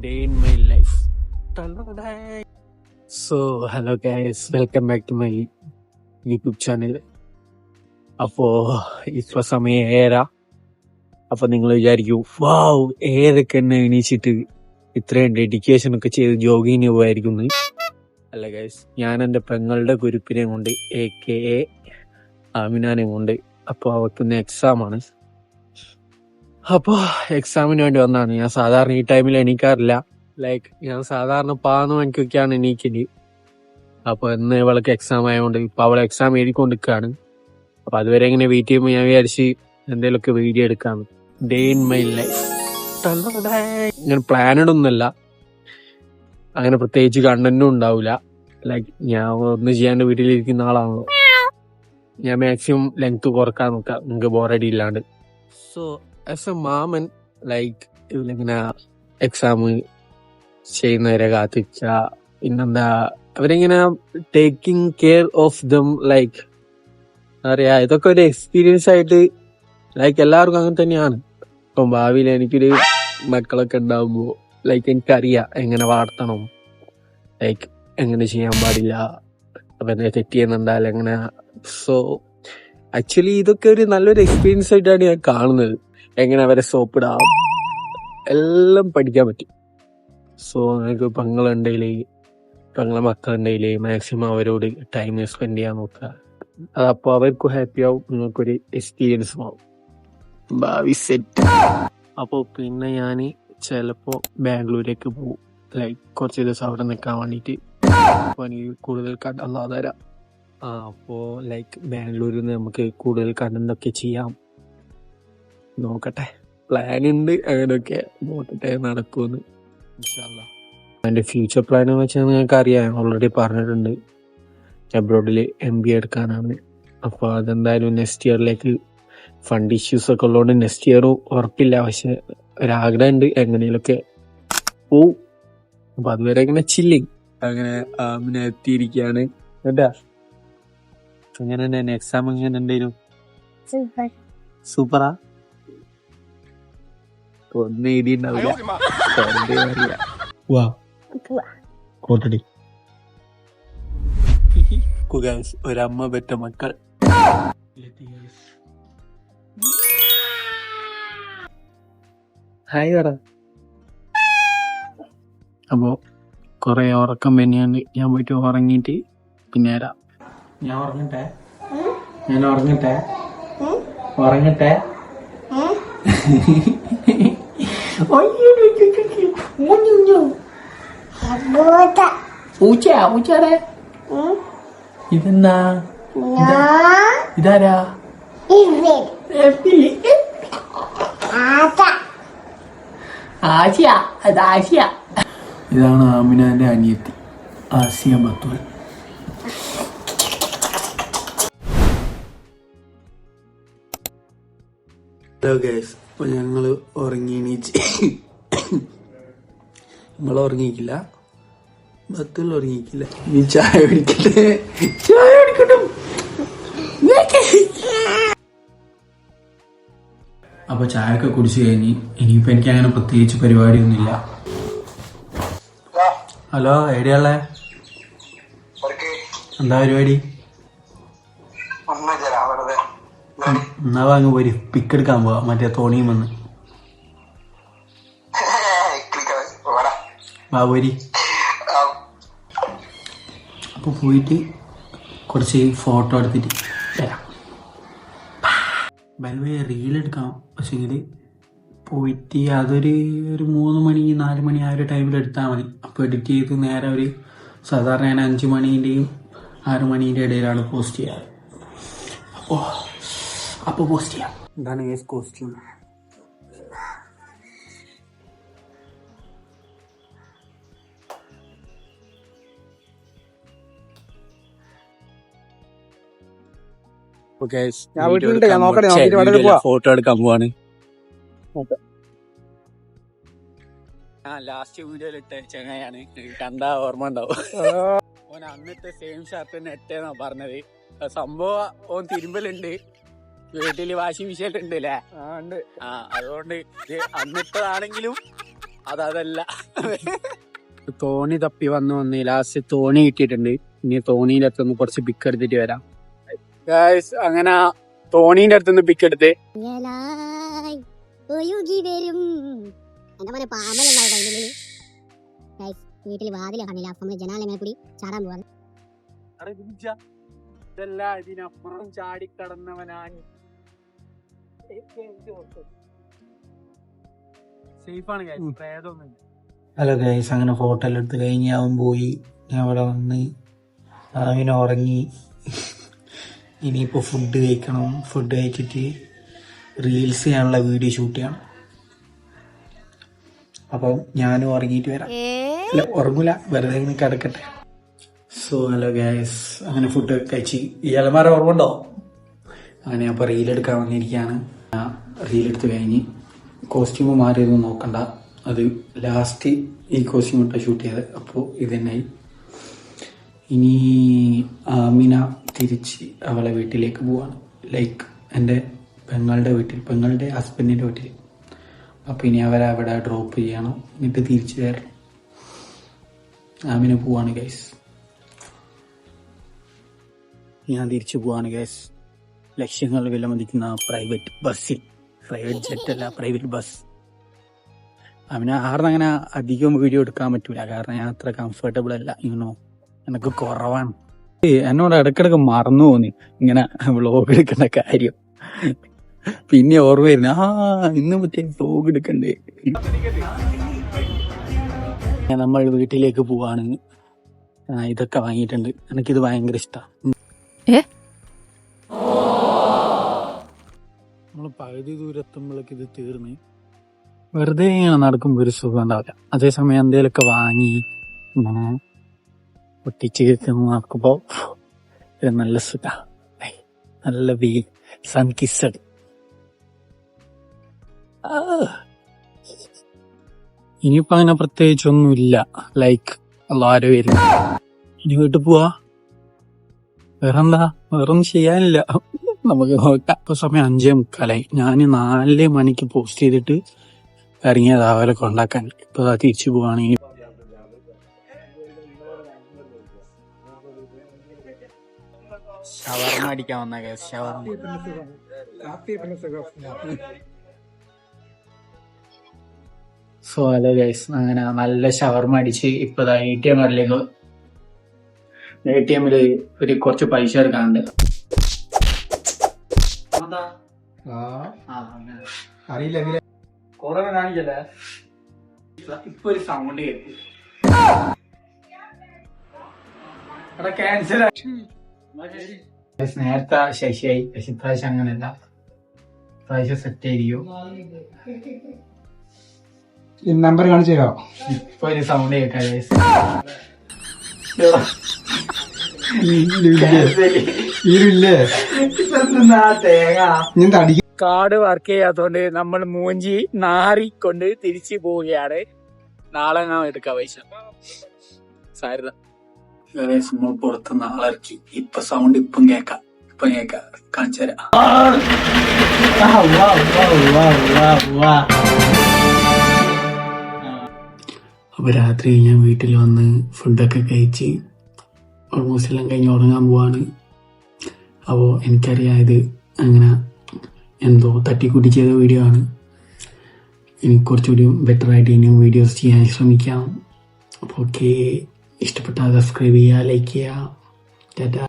day in my life. So, hello guys, welcome back to my YouTube channel. അപ്പോൾ ഇപ്പൊ സമയം 7:30. അപ്പൊ നിങ്ങൾ വിചാരിക്കും വാവ് ഏതൊക്കെ എന്നെ എണീച്ചിട്ട് ഇത്രയും ഡെഡിക്കേഷൻ ഒക്കെ ചെയ്ത് ജോഗിങ്ങിന് പോയായിരിക്കുന്നു. അല്ല ഗൈസ്, ഞാൻ എൻ്റെ പെങ്ങളുടെ കുരുപ്പിനെ കൊണ്ട് AKA ആമിനാനെ കൊണ്ട് അപ്പോൾ അവർക്ക് എക്സാം ആണ്. അപ്പോൾ എക്സാമിന് വേണ്ടി വന്നതാണ്. ഞാൻ സാധാരണ ഈ ടൈമിൽ എണീക്കാറില്ല. ഞാൻ സാധാരണ 11 മണിക്കൊക്കെയാണ് എണീക്കല്. അപ്പൊ ഇന്ന് ഇവൾക്ക് എക്സാം ആയതുകൊണ്ട് ഇപ്പൊ അവളെ എക്സാം എഴുതിക്കൊണ്ടിരിക്കുകയാണ്. അപ്പൊ അതുവരെ ഇങ്ങനെ വെയിറ്റ് ചെയ്യുമ്പോൾ ഞാൻ വിചാരിച്ച് എന്തെങ്കിലുമൊക്കെ വീഡിയോ എടുക്കാന്ന്. Day in my life. ഞാൻ പ്ലാനഡ് ഒന്നുമല്ല, അങ്ങനെ പ്രത്യേകിച്ച് കണ്ടന്റും ഉണ്ടാവില്ല. ഞാൻ ഒന്നും ചെയ്യാണ്ട് വീട്ടിലിരിക്കുന്ന ആളാണല്ലോ. ഞാൻ മാക്സിമം ലെങ്ത് കുറക്കാൻ നോക്കാം, നിങ്ങൾക്ക് ബോറടി ഇല്ലാണ്ട്. സോ ആസ് എ മാമൻ ഇവരിങ്ങനെ എക്സാം ചെയ്യുന്നവരെ കാത്തിച്ച, പിന്നെന്താ അവരിങ്ങനെ ടേക്കിംഗ് കെയർ ഓഫ് ദം, അറിയാ ഇതൊക്കെ ഒരു എക്സ്പീരിയൻസ് ആയിട്ട് എല്ലാവർക്കും അങ്ങനെ തന്നെയാണ്. ഇപ്പം ഭാവിയിൽ എനിക്കൊരു മക്കളൊക്കെ ഉണ്ടാവുമ്പോ എനിക്കറിയാം എങ്ങനെ വളർത്തണം, എങ്ങനെ ചെയ്യാൻ പാടില്ല, അവരെ തെറ്റ് ചെയ്യുന്നുണ്ടായാൽ എങ്ങനെ. സോ ആക്ച്വലി ഇതൊക്കെ ഒരു നല്ലൊരു എക്സ്പീരിയൻസ് ആയിട്ടാണ് ഞാൻ കാണുന്നത്. എങ്ങനെ അവരെ സോപ്പിടാം എല്ലാം പഠിക്കാൻ പറ്റും. സോ നിങ്ങൾക്ക് പെങ്ങളെ മക്കളുണ്ടെങ്കിൽ മാക്സിമം അവരോട് ടൈം സ്പെൻഡ് ചെയ്യാൻ നോക്കുക. അതപ്പോൾ അവർക്കും ഹാപ്പി ആവും, നിങ്ങൾക്കൊരു എക്സ്പീരിയൻസ് ആവും. ഭാവി സെറ്റ്. അപ്പോൾ പിന്നെ ഞാൻ ചിലപ്പോൾ ബാംഗ്ലൂരേക്ക് പോകും, കുറച്ച് ദിവസം അവിടെ നിൽക്കാൻ വേണ്ടിയിട്ട്. അപ്പോൾ എനിക്ക് കൂടുതൽ കണ്ടല്ലാ തരാം. അപ്പോൾ ബാംഗ്ലൂരിൽ നിന്ന് നമുക്ക് കൂടുതൽ കണ്ടന്റൊക്കെ ചെയ്യാം. നോക്കട്ടെ, പ്ലാൻ ഉണ്ട്, അങ്ങനെയൊക്കെ നോക്കട്ടെ നടക്കുമെന്ന്. ഇൻഷാല്ലാ. എൻ്റെ ഫ്യൂച്ചർ പ്ലാൻ എന്ന് വെച്ചാൽ നിങ്ങൾക്ക് അറിയാം, ഓൾറെഡി പറഞ്ഞിട്ടുണ്ട്, അബ്രോഡിൽ MBA എടുക്കാനാണ്. അപ്പോൾ അതെന്തായാലും നെക്സ്റ്റ് ഇയറിലേക്ക് ഫണ്ട് ഇഷ്യൂസ് ഒക്കെ ഉള്ളതുകൊണ്ട് നെക്സ്റ്റ് ഇയറും ഉറപ്പില്ല. പക്ഷെ ഒരാഗ്രഹം ഉണ്ട്, എങ്ങനെയൊക്കെ പോവും. അപ്പൊ അതുവരെ ഇങ്ങനെ ചില്ലിങ് അങ്ങനെ പിന്നെ എത്തിയിരിക്കുകയാണ് കേട്ടാ. ഇങ്ങനെ തന്നെ എക്സാം എങ്ങനെ ഉണ്ടായിരുന്നു? സൂപ്പറാ. ഒന്നും എഴുതിണ്ടാവില്ല. ഒരമ്മ പെറ്റ മക്കൾ. ഹായ് പറ. അപ്പോ കൊറേ ഉറക്കം തന്നെയാണ്. ഞാൻ പോയിട്ട് ഉറങ്ങിയിട്ട് പിന്നെ വരാം. ഞാൻ ഉറങ്ങട്ടെ. പൂച്ചയുടെ ഇതെന്താ? ഇതാരാ? ഇതാണ് ആമിനാന്റെ അനിയത്തി ആസിയ ബത്തുൽ. ഹലോ ഗൈസ്, അപ്പൊ ഞങ്ങള് ഉറങ്ങി എണീച്ച്. നമ്മള് ഉറങ്ങിക്കില്ല, ബത്തുൽ ഉറങ്ങിക്കില്ല. നീ ചായ കുടിക്കട്ടെ. അപ്പൊ ചായ ഒക്കെ കുടിച്ചു കഴിഞ്ഞ് ഇനിയിപ്പോ എനിക്ക് അങ്ങനെ പ്രത്യേകിച്ച് പരിപാടിയൊന്നുമില്ല. ഹലോ, എവിടെയാളെ? എന്താ പരിപാടി? എന്നാ വാങ്ങ് പോരി, പിക്ക് എടുക്കാൻ പോവാ മറ്റേ തോണിയും വന്ന്. വാ പോരി. അപ്പൊ പോയിട്ട് കുറച്ച് ഫോട്ടോ എടുത്തിട്ട് വരാം. ബൽവേ റീലെടുക്കാം, പക്ഷെങ്കിൽ പോയിട്ട് അതൊരു 3 മണി 4 മണി ആ ഒരു ടൈമിൽ എടുത്താൽ മതി. അപ്പോൾ എഡിറ്റ് ചെയ്ത് നേരെ ഒരു സാധാരണ ഞാൻ 5 മണീൻ്റെയും 6 മണീൻ്റെ ഇടയിലാണ് പോസ്റ്റ് ചെയ്യാറ്. അപ്പോൾ പോസ്റ്റ് ചെയ്യാം. എന്താണ് ഈ കോസ്റ്റ്യൂം? ഫോട്ടോ എടുക്കാൻ പോവാണ്. ലാസ്റ്റ് വീഡിയോയിൽ ഇട്ട ചങ്ങായാണ്, കണ്ടാ ഓർമ്മ ഉണ്ടാവും. ഓൻ അന്നത്തെ സെയിം ഷർട്ട് തന്നെ ഇട്ടേന്നാ പറഞ്ഞത്. സംഭവം ഓൻ തിരുമ്പലുണ്ട്, വീട്ടില് വാഷിംഗ് മെഷീൻ ഉണ്ട് അല്ലേ? അതുകൊണ്ട് അന്നിട്ടതാണെങ്കിലും അതല്ല തോണി തപ്പി വന്ന് ലാസ്റ്റ് തോണി കിട്ടിയിട്ടുണ്ട്. ഇനി തോണിയുടെ അടുത്തുനിന്ന് കുറച്ച് പിക്ക് എടുത്തിട്ട് വരാം. അങ്ങനെ തോണീന്റെ അടുത്തുനിന്ന് പിക്ക് എടുത്ത് വീട്ടിൽ വാതില കണ്ടില്ല. അപ്പൊ നമ്മള് ജനാലങ്ങനെ കൂടി ചാടാൻ പോവാണ്. ഇതിനപ്പുറം ചാടിക്കടന്നവനാണ്. ഹലോ ഗൈസ്, അങ്ങനെ ഫോട്ടോ എല്ലാം എടുത്ത് കഴിഞ്ഞ് അവൻ പോയി. ഞാൻ അവിടെ വന്ന് അവന് ഉറങ്ങി. ഇനിയിപ്പോൾ ഫുഡ് കഴിക്കണം. ഫുഡ് കഴിച്ചിട്ട് റീൽസ് ചെയ്യാനുള്ള വീഡിയോ ഷൂട്ട് ചെയ്യണം. അപ്പം ഞാനും ഉറങ്ങിയിട്ട് വരാം. അല്ല, ഉറങ്ങൂല, വെറുതെ ഇങ്ങനെ കിടക്കട്ടെ. സോ ഹലോ ഗൈസ്, അങ്ങനെ ഫുഡ് കഴിച്ച് ഈ അലമാര ഓർമ്മണ്ടോ? അങ്ങനെ അപ്പോൾ റീലെടുക്കാൻ വന്നിരിക്കുകയാണ്. റീലെടുത്ത് കഴിഞ്ഞ് കോസ്റ്റ്യൂം മാറിയൊന്നും നോക്കണ്ട, അത് ലാസ്റ്റ് ഈ കോസ്റ്റ്യൂം ഇട്ടാണ് ഷൂട്ട് ചെയ്തത്. അപ്പോൾ ഇത് തന്നെയായി. ഇനി ആമിന തിരിച്ച് അവളെ വീട്ടിലേക്ക് പോവാണ്. ലൈക്ക് എൻ്റെ പെങ്ങളുടെ ഹസ്ബൻഡിൻ്റെ വീട്ടിൽ. അപ്പോൾ ഇനി അവരവിടെ ഡ്രോപ്പ് ചെയ്യണം, എന്നിട്ട് തിരിച്ചു വരണം. ആമിന പോവാണ് ഗൈസ്. ഞാൻ തിരിച്ചു പോവാണ് ഗൈസ്. ലക്ഷ്യങ്ങൾ വിലമതിക്കുന്ന പ്രൈവറ്റ് ബസ്സിൽ, പ്രൈവറ്റ് ജെറ്റ് അല്ല, പ്രൈവറ്റ് ബസ്. അവന് അങ്ങനെ അധികം വീഡിയോ എടുക്കാൻ പറ്റൂല, കാരണം ഞാൻ അത്ര കംഫർട്ടബിൾ അല്ല. എനിക്ക് കുറവാണ്. എന്നോട് ഇടക്കിടക്ക് മറന്നു പോന്നി ഇങ്ങനെ വ്ളോഗ് എടുക്കേണ്ട കാര്യം. പിന്നെ ഓർമ്മ വരുന്നു, ഇന്ന് മറ്റേ വ്ളോഗ് എടുക്കണ്ടേ. നമ്മൾ വീട്ടിലേക്ക് പോവാണ്. ഇതൊക്കെ വാങ്ങിയിട്ടുണ്ട്. എനിക്കിത് ഭയങ്കര ഇഷ്ടമാണ്. നമ്മള് പകുതി ദൂരത്തുമ്പോഴേക്ക് ഇത് തീർന്ന് വെറുതെ ഇങ്ങനെ നടക്കുമ്പോൾ ഒരു സുഖം ഉണ്ടാവില്ല. അതേസമയം എന്തേലൊക്കെ വാങ്ങി ഇങ്ങനെ പൊട്ടിച്ച് നടക്കുമ്പോ ഒരു നല്ല സുഖ, നല്ല വെയിൽ, സൺ കിസ്സഡ്. ഇനിയിപ്പോ അങ്ങനെ പ്രത്യേകിച്ചൊന്നുമില്ല. ലൈക്ക് എല്ലാരും വരും. ഇനി വീട്ടിൽ പോവാ. വേറൊന്നും ചെയ്യാനില്ല. നമുക്ക് നോക്കാം. ഇപ്പൊ സമയം 5:45. ഞാൻ 4 മണിക്ക് പോസ്റ്റ് ചെയ്തിട്ട് ഇറങ്ങിയത് അവരെ കൊണ്ടാക്കാൻ. ഇപ്പൊ തിരിച്ചു പോവാണെങ്കിൽ ഷവർമ അടിക്കാൻ വന്ന ഷവർമ. സോ ഹലോ ഗൈസ്, അങ്ങനെ നല്ല ഷവർമ അടിച്ച് ഇപ്പൊ ATM കാർഡിലേക്ക്, ATMല് ഒരു കുറച്ച് പൈസ എടുക്കാനുണ്ട്. അറിയില്ല, കൊറേ കാണിക്കല്ലേ. ഇപ്പൊ ഒരു സൗണ്ട് കേൾക്കും. ക്യാൻസൽ. നേരത്തെ ശശിയായി, പക്ഷെ ഇപ്രാവശ്യം അങ്ങനല്ല. ഇപ്രാവശ്യം സെറ്റ് ആയിരിക്കും. നമ്പർ കാണിച്ചു തരാം. ഇപ്പൊ ഒരു സൗണ്ട് കേൾക്കാം. കാർഡ് വർക്ക് ചെയ്യാത്തോണ്ട് നമ്മൾ മൂഞ്ചി നാറിക്കൊണ്ട് തിരിച്ചു പോവുകയാണ്. നാളെ ഞാൻ എടുക്കാം പൈസ. സാരത നമ്മൾ പുറത്ത് നാളെ ഇറക്കി. ഇപ്പൊ സൗണ്ട് ഇപ്പം കേക്കാം കാണിച്ചു തരാം. അപ്പൊ രാത്രി ഞാൻ വീട്ടിൽ വന്ന് ഫുഡൊക്കെ കഴിച്ച് ഓൾമോസ്റ്റ് എല്ലാം കഴിഞ്ഞ് ഉറങ്ങാൻ പോവാണ്. അപ്പോൾ എനിക്കറിയാം ഇത് അങ്ങനെ എന്തോ തട്ടിക്കൂട്ടി ചെയ്ത വീഡിയോ ആണ്. എനിക്ക് കുറച്ചുകൂടി ബെറ്റർ ആയിട്ട് ഇനിയും വീഡിയോസ് ചെയ്യാൻ ശ്രമിക്കാം. അപ്പോൾ ഓക്കെ, ഇഷ്ടപ്പെട്ടാൽ സബ്സ്ക്രൈബ് ചെയ്യുക, ലൈക്ക് ചെയ്യുക. ടാറ്റാ.